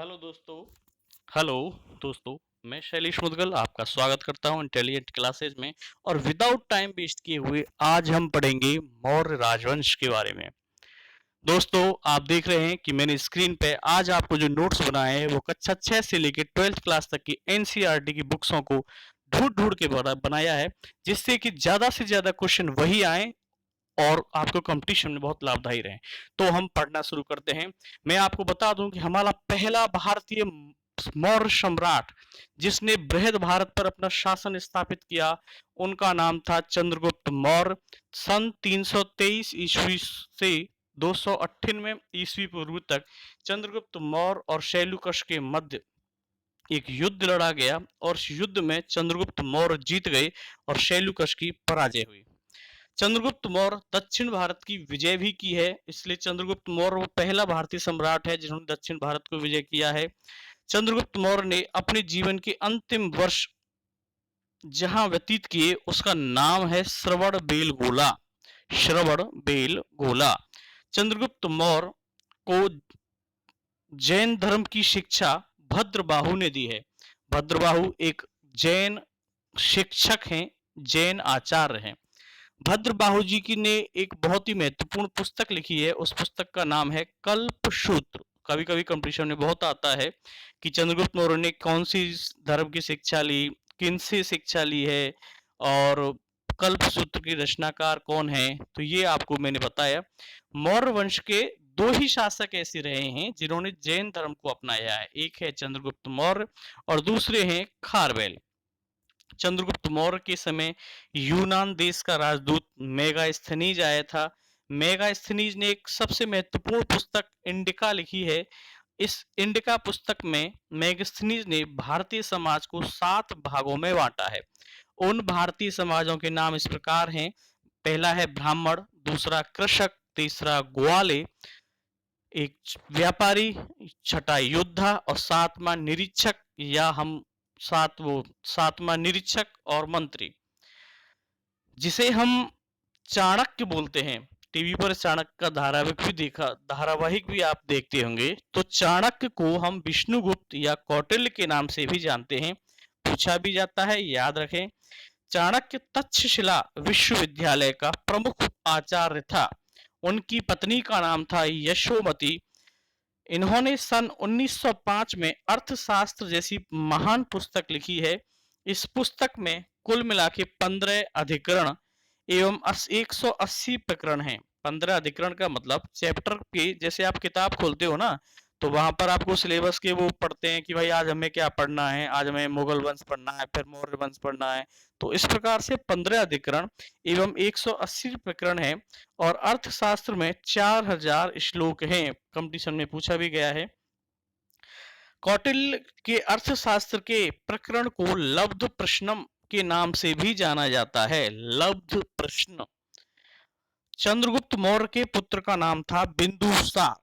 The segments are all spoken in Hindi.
हेलो दोस्तों। मैं शैलेश मुदगल आपका स्वागत करता हूं इंटेलिजेंट क्लासेज में। और विदाउट टाइम वेस्ट किए हुए आज हम पढ़ेंगे मौर्य राजवंश के बारे में। दोस्तों, आप देख रहे हैं कि मैंने स्क्रीन पे आज आपको जो नोट्स बनाए हैं वो कक्षा 6 से लेकर 12th क्लास तक की एनसीईआरटी की बुक्सों को ढूंढ ढूंढ के बनाया है, जिससे कि ज्यादा से ज्यादा क्वेश्चन वही आए और आपको कंपटीशन में बहुत लाभदायी रहे। तो हम पढ़ना शुरू करते हैं। मैं आपको बता दूं कि हमारा पहला भारतीय मौर्य सम्राट जिसने बृहद भारत पर अपना शासन स्थापित किया, उनका नाम था चंद्रगुप्त मौर्य। सन 323 ईस्वी से 298 ईस्वी पूर्व तक चंद्रगुप्त मौर्य और शैलुकश के मध्य एक युद्ध लड़ा गया और इस युद्ध में चंद्रगुप्त मौर्य जीत गए और शैलुकश की पराजय हुई। चंद्रगुप्त मौर्य दक्षिण भारत की विजय भी की है, इसलिए चंद्रगुप्त मौर्य वो पहला भारतीय सम्राट है जिन्होंने दक्षिण भारत को विजय किया है। चंद्रगुप्त मौर्य ने अपने जीवन के अंतिम वर्ष जहां व्यतीत किए उसका नाम है श्रवण बेलगोला। श्रवण बेलगोला। चंद्रगुप्त मौर्य को जैन धर्म की शिक्षा भद्रबाहु ने दी है। भद्रबाहु एक जैन शिक्षक हैं, जैन आचार्य हैं। भद्रबाहु जी की ने एक बहुत ही महत्वपूर्ण पुस्तक लिखी है, उस पुस्तक का नाम है कल्पसूत्र। कभी कभी कंपटीशन में बहुत आता है कि चंद्रगुप्त मौर्य ने कौन सी धर्म की शिक्षा ली, किन से शिक्षा ली है और कल्पसूत्र की रचनाकार कौन है, तो ये आपको मैंने बताया। मौर्य वंश के दो ही शासक ऐसे रहे हैं जिन्होंने जैन धर्म को अपनाया है, एक है चंद्रगुप्त मौर्य और दूसरे हैं खारवेल। चंद्रगुप्त मौर्य के समय यूनान देश का राजदूत मेगास्थनीज आया था। मेगास्थनीज ने एक सबसे महत्वपूर्ण पुस्तक इंडिका लिखी है। इस इंडिका पुस्तक में मेगास्थनीज ने भारतीय समाज को 7 भागों में बांटा है। उन भारतीय समाजों के नाम इस प्रकार हैं। पहला है ब्राह्मण, दूसरा कृषक, तीसरा ग्वाले, एक व्यापारी, छठा योद्धा और सातवां निरीक्षक या हम सातवां निरीक्षक और मंत्री, जिसे हम चाणक्य बोलते हैं। टीवी पर चाणक्य का धारावाहिक भी आप देखते होंगे। तो चाणक्य को हम विष्णुगुप्त या कौटिल्य के नाम से भी जानते हैं। पूछा भी जाता है, याद रखें। चाणक्य तक्षशिला विश्वविद्यालय का प्रमुख आचार्य था। उनकी पत्नी का नाम था यशोमती। इन्होंने सन 1905 में अर्थशास्त्र जैसी महान पुस्तक लिखी है। इस पुस्तक में कुल मिला के 15 अधिकरण एवं 180 प्रकरण हैं। 15 अधिकरण का मतलब चैप्टर के, जैसे आप किताब खोलते हो ना, तो वहां पर आपको सिलेबस के वो पढ़ते हैं कि भाई आज हमें क्या पढ़ना है, आज हमें मुगल वंश पढ़ना है, फिर मौर्य वंश पढ़ना है। तो इस प्रकार से 15 अधिकरण एवं 180 प्रकरण है और अर्थशास्त्र में 4000 श्लोक हैं। कंपटीशन में पूछा भी गया है। कौटिल्य के अर्थशास्त्र के प्रकरण को लब्ध प्रश्नम के नाम से भी जाना जाता है। लब्ध प्रश्न। चंद्रगुप्त मौर्य के पुत्र का नाम था बिंदुसार।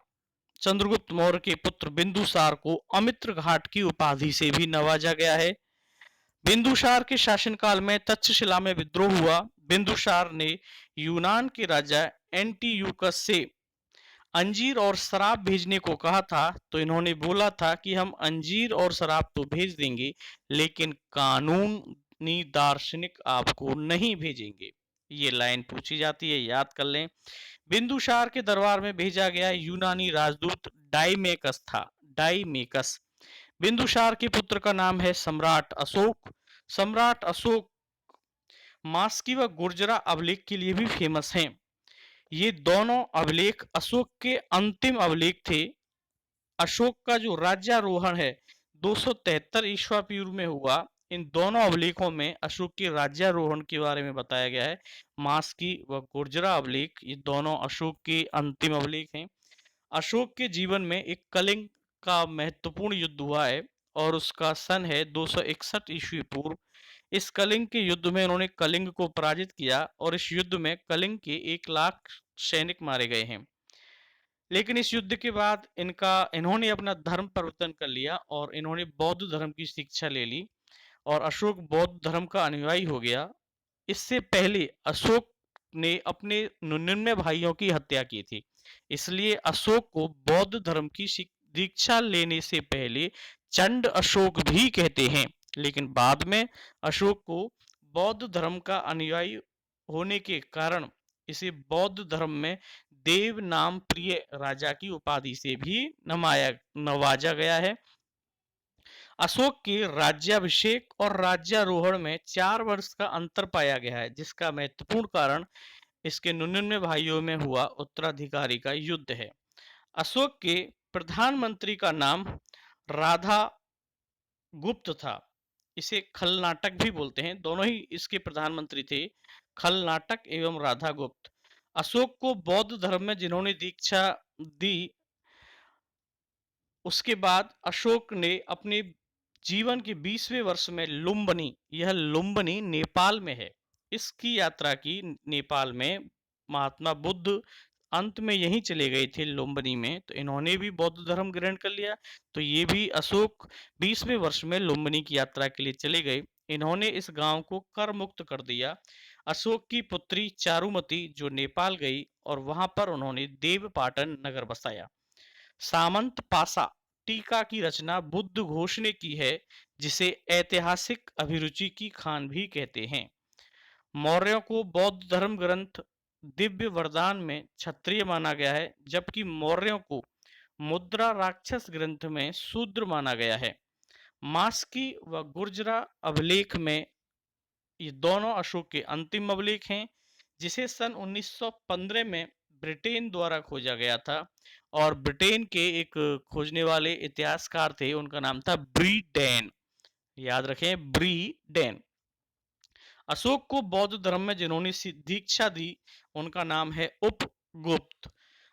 चंद्रगुप्त मौर्य के पुत्र बिंदुसार को अमित्र घाट की उपाधि से भी नवाजा गया है। बिंदुसार के शासनकाल में तक्षशिला में विद्रोह हुआ। बिंदुसार ने यूनान के राजा एंटीयूकस से अंजीर और शराब भेजने को कहा था। तो इन्होंने बोला था कि हम अंजीर और शराब तो भेज देंगे, लेकिन कानूनी दार्शनिक आपको नहीं भेजेंगे। ये लाइन पूछी जाती है, याद कर लें। बिंदुसार के दरबार में भेजा गया यूनानी राजदूत डाइमेकस था। डाइमेकस। बिंदुसार के पुत्र का नाम है सम्राट अशोक। सम्राट अशोक मास्की व गुर्जरा अभिलेख के लिए भी फेमस हैं। ये दोनों अभिलेख अशोक के अंतिम अभिलेख थे। अशोक का जो राज्यारोहण है 273 ईस्वी पूर्व में हुआ। इन दोनों अभिलेखों में अशोक के राज्यारोहण के बारे में बताया गया है। मास्की व गुर्जरा अभिलेख ये दोनों अशोक के अंतिम अभिलेख हैं। अशोक के जीवन में एक कलिंग का महत्वपूर्ण युद्ध हुआ है और उसका सन है 261 ईस्वी पूर्व। इस कलिंग के युद्ध में इन्होंने कलिंग को पराजित किया और इस युद्ध में कलिंग के 1 लाख सैनिक मारे गए हैं। लेकिन इस युद्ध के बाद इन्होंने अपना धर्म परिवर्तन कर लिया और इन्होंने बौद्ध धर्म की शिक्षा ले ली और अशोक बौद्ध धर्म का अनुयायी हो गया। इससे पहले अशोक ने अपने 99 भाइयों की हत्या की थी, इसलिए अशोक को बौद्ध धर्म की दीक्षा लेने से पहले चंड अशोक भी कहते हैं, लेकिन बाद में अशोक को बौद्ध धर्म का अनुयायी होने के कारण इसे बौद्ध धर्म में देव नाम प्रिय राजा की उपाधि से भी नवाजा गया है। अशोक के राज्याभिषेक और राज्यारोहण में 4 वर्ष का अंतर पाया गया है, जिसका महत्वपूर्ण कारण इसके 99 भाइयों में हुआ उत्तराधिकारी का युद्ध है। अशोक के प्रधानमंत्री का नाम राधा गुप्त था। इसे खलनाटक भी बोलते हैं, दोनों ही इसके प्रधानमंत्री थे, खलनाटक एवं राधा गुप्त। अशोक को बौद्ध धर्म में जिन्होंने दीक्षा दी, उसके बाद अशोक ने अपने जीवन के 20वें वर्ष में लुम्बिनी, यह लुम्बिनी नेपाल में है, इसकी यात्रा की। नेपाल में महात्मा बुद्ध अंत में यहीं चले गए थे लुम्बिनी में, तो इन्होंने भी बौद्ध धर्म ग्रहण कर लिया। तो ये भी अशोक 20वें वर्ष में लुम्बिनी की यात्रा के लिए चले गए। इन्होंने इस गांव को कर मुक्त कर दिया। अशोक की पुत्री चारुमती जो नेपाल गई और वहां पर उन्होंने देवपाटन नगर बसाया। सामंत पासा टीका की रचना बुद्ध घोष ने की है, जिसे ऐतिहासिक अभिरुचि की खान भी कहते हैं। मौर्यों को बौद्ध धर्म ग्रंथ दिव्य वरदान में क्षत्रिय माना गया है, जबकि मौर्यों को मुद्रा राक्षस ग्रंथ में शूद्र माना गया है। मास्की व गुर्जरा अभिलेख में ये दोनों अशोक के अंतिम अभिलेख हैं, जिसे सन 1915 में ब्रिटेन द्वारा खोजा गया था। और ब्रिटेन के एक खोजने वाले इतिहासकार थे, उनका नाम था ब्रीडेन, याद रखें ब्रीडेन। अशोक को बौद्ध धर्म में जिन्होंने दीक्षा दी, उनका नाम है उपगुप्त।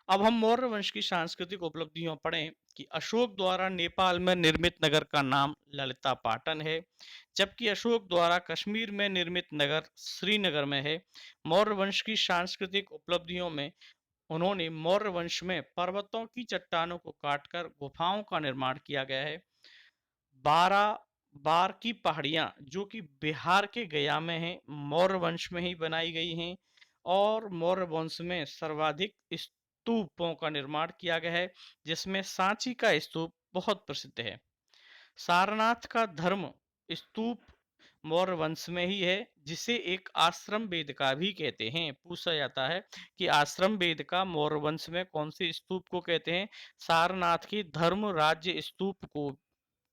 अब हम मौर्य वंश की सांस्कृतिक उपलब्धियों पढ़ें कि अशोक द्वारा नेपाल में निर्मित नगर का नाम ललिता पाटन है, जबकि अशोक द्वारा कश्मीर में निर्मित नगर श्रीनगर में है। मौर्य वंश की सांस्कृतिक उपलब्धियों में उन्होंने मौर्य वंश में पर्वतों की चट्टानों को काटकर गुफाओं का निर्माण किया गया है। 12 बार की पहाड़ियां जो कि बिहार के गया में हैं, मौर्य वंश में ही बनाई गई हैं। और मौर्य वंश में सर्वाधिक स्तूपों का निर्माण किया गया है, जिसमें सांची का स्तूप बहुत प्रसिद्ध है। सारनाथ का धर्म स्तूप मौर्य वंश में ही है, जिसे एक आश्रम वेदिका भी कहते हैं। पूछा जाता है कि आश्रम वेदिका मौर्य वंश में कौन से स्तूप को कहते हैं? सारनाथ के धर्म राज्य स्तूप को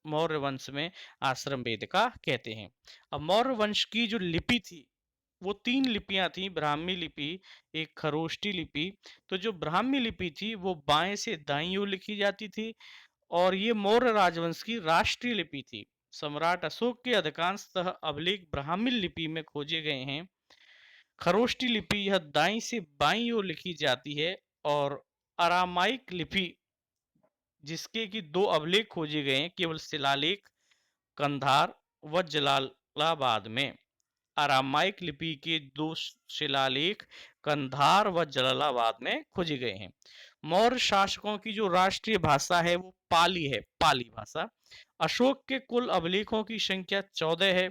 मौर्य वंश में आश्रम वेदिका कहते हैं। अब मौर्य वंश की जो लिपि थी, वो 3 लिपियां थी, ब्राह्मी लिपि, एक खरोष्टी लिपि। तो जो ब्राह्मी लिपि थी वो बाएं से दाईं ओर लिखी जाती थी, और ये मौर्य राजवंश की राष्ट्रीय लिपि थी। सम्राट अशोक के अधिकांशतः अभिलेख ब्राह्मी लिपि में खोजे गए हैं। खरोष्टी लिपि यह दाईं से बाईं ओर लिखी जाती है, और अरामाइक लिपि जिसके कि 2 अभिलेख खोजे गए हैं, केवल शिलालेख कंधार व जलालाबाद में। अरामाइक लिपि के 2 शिलालेख कंधार व जलालाबाद में खोजे गए हैं। मौर्य शासकों की जो राष्ट्रीय भाषा है वो पाली है, पाली भाषा। अशोक के कुल अभिलेखों की संख्या 14 है।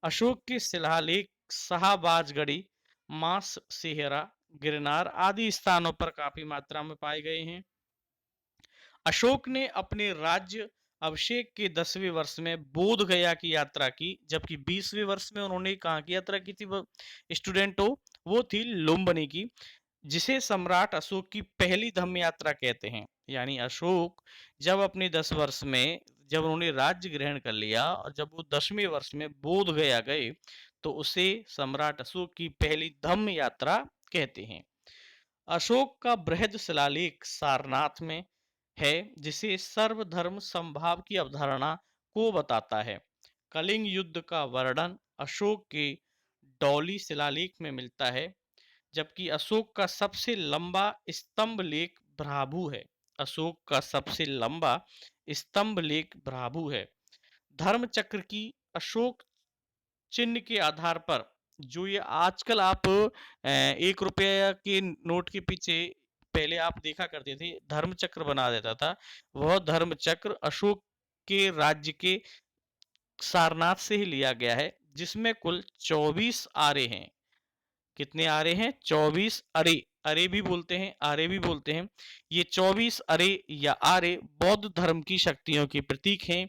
अशोक के शिलालेख शाहबाजगढ़ी, मास सेहरा, गिरनार आदि स्थानों पर काफी मात्रा में पाए गए हैं। अशोक ने अपने राज्य अभिषेक के 10वें वर्ष में बोध गया की यात्रा की, जबकि 20वें वर्ष में उन्होंने कहाँ की यात्रा की थी? वो स्टूडेंट हो, वो थी लुम्बिनी की, जिसे सम्राट अशोक की पहली धम्म यात्रा कहते हैं। यानी अशोक जब अपने 10 वर्ष में जब उन्होंने राज्य ग्रहण कर लिया और जब वो 10वें वर्ष में बोध गया गए, तो उसे सम्राट अशोक की पहली धम्म यात्रा कहते हैं। अशोक का बृहद शिलालेख सारनाथ में है, जिसे सर्वधर्म समभाव की अवधारणा को बताता है। कलिंग युद्ध का वर्णन अशोक के डौली शिलालेख में मिलता है, जबकि अशोक का सबसे लंबा स्तंभ लेख भ्राभु है। अशोक का सबसे लंबा स्तंभ लेख भ्राभु है। धर्म चक्र की अशोक चिन्ह के आधार पर, जो ये आजकल आप 1 रुपया के नोट के पीछे पहले आप देखा करते थे, धर्म चक्र बना देता था, वह धर्म चक्र अशोक के राज्य के सारनाथ से ही लिया गया है, जिसमें कुल 24 आरे हैं। कितने आरे हैं? 24 अरे। अरे भी बोलते हैं, आर्य भी बोलते हैं। ये 24 अरे या आर्य बौद्ध धर्म की शक्तियों के प्रतीक हैं।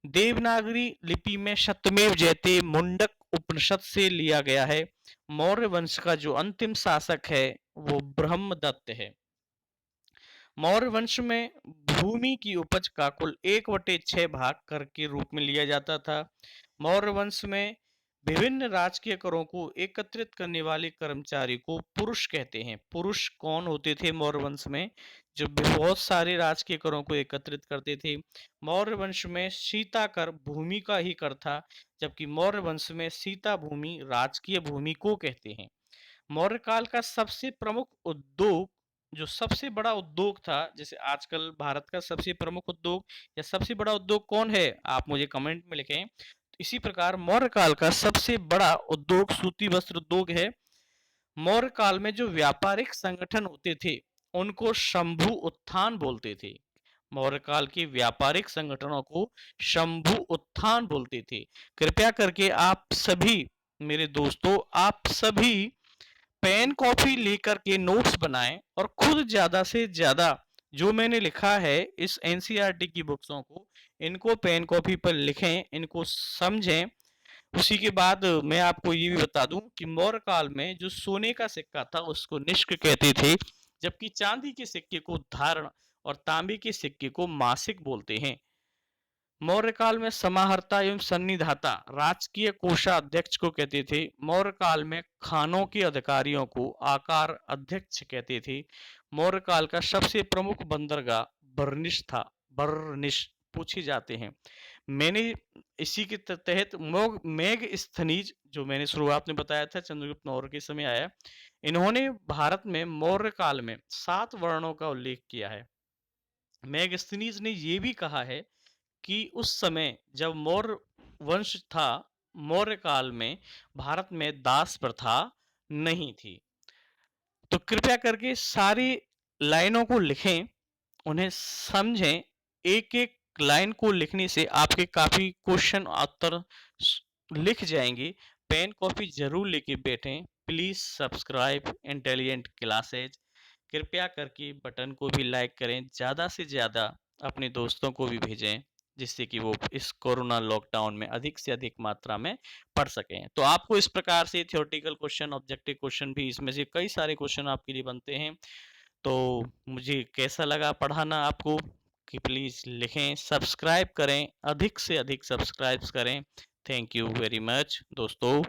देवनागरी लिपि में सत्यमेव जयते मुंडक उपनिषद से लिया गया है। मौर्य वंश का जो अंतिम शासक है वो ब्रह्मदत्त है। मौर्य वंश में भूमि की उपज का कुल 1/6 भाग कर के रूप में लिया जाता था। मौर्य वंश में विभिन्न राजकीय करों को एकत्रित करने वाले कर्मचारी को पुरुष कहते हैं। पुरुष कौन होते थे मौर्य वंश में? जो बहुत सारे राजकीय करों को एकत्रित करते थे। मौर्य वंश में सीता कर भूमि का ही कर था, जबकि मौर्य वंश में सीता भूमि राजकीय भूमि को कहते हैं। मौर्य काल का सबसे प्रमुख उद्योग, जो सबसे बड़ा उद्योग था, जैसे आजकल भारत का सबसे प्रमुख उद्योग या सबसे बड़ा उद्योग कौन है, आप मुझे कमेंट में लिखें। इसी प्रकार मौर्य काल का सबसे बड़ा उद्योग सूती वस्त्र उद्योग है। मौर्य काल में जो व्यापारिक संगठन होते थे उनको शंभु उत्थान बोलते थे। मौर्य काल के व्यापारिक संगठनों को शंभु उत्थान बोलते थे। कृपया करके आप सभी, मेरे दोस्तों, आप सभी पेन कॉपी लेकर के नोट्स बनाएं और खुद ज्यादा से ज्यादा जो मैंने लिखा है इस एनसीईआरटी की बुक्सों को, इनको पेन कॉपी पर लिखें, इनको समझें। उसी के बाद मैं आपको ये भी बता दूं कि मौर्य काल में जो सोने का सिक्का था उसको निष्क कहते थे, जबकि चांदी के सिक्के को धारण और तांबे के सिक्के को मासिक बोलते हैं। मौर्य काल में समाहर्ता एवं सन्निधाता राजकीय कोषाध्यक्ष को कहते थे। मौर्य काल में खानों के अधिकारियों को आकार अध्यक्ष कहते थे। मौर्य काल का सबसे प्रमुख बंदरगाह बर्निश था। बर्निश पूछे जाते हैं। मैंने इसी के तहत मेगस्थनीज, जो मैंने शुरुआत में बताया था चंद्रगुप्त मौर्य के समय आया, इन्होंने भारत में मौर्य काल में 7 वर्णों का उल्लेख किया है। मेगस्थनीज ने यह भी कहा है कि उस समय जब मौर्य वंश था, मौर्य काल में भारत में दास प्रथा नहीं थी। तो कृपया करके सारी लाइनों को लिखें, उन्हें समझें। एक एक लाइन को लिखने से आपके काफी क्वेश्चन उत्तर लिख जाएंगे। पेन कॉपी जरूर लेके बैठें। Please subscribe intelligent classes. कृपया करके बटन को भी लाइक करें, ज़्यादा से ज़्यादा अपने दोस्तों को भी भेजें, जिससे कि वो इस कोरोना लॉकडाउन में अधिक से अधिक मात्रा में पढ़ सकें। तो आपको इस प्रकार से थ्योरेटिकल क्वेश्चन, ऑब्जेक्टिव क्वेश्चन भी, इसमें से कई सारे क्वेश्चन आपके लिए बनते हैं। तो मुझे कैसा लगा पढ़ाना आपको, कि प्लीज़ लिखें, सब्सक्राइब करें, अधिक से अधिक सब्सक्राइब करें। थैंक यू वेरी मच दोस्तों।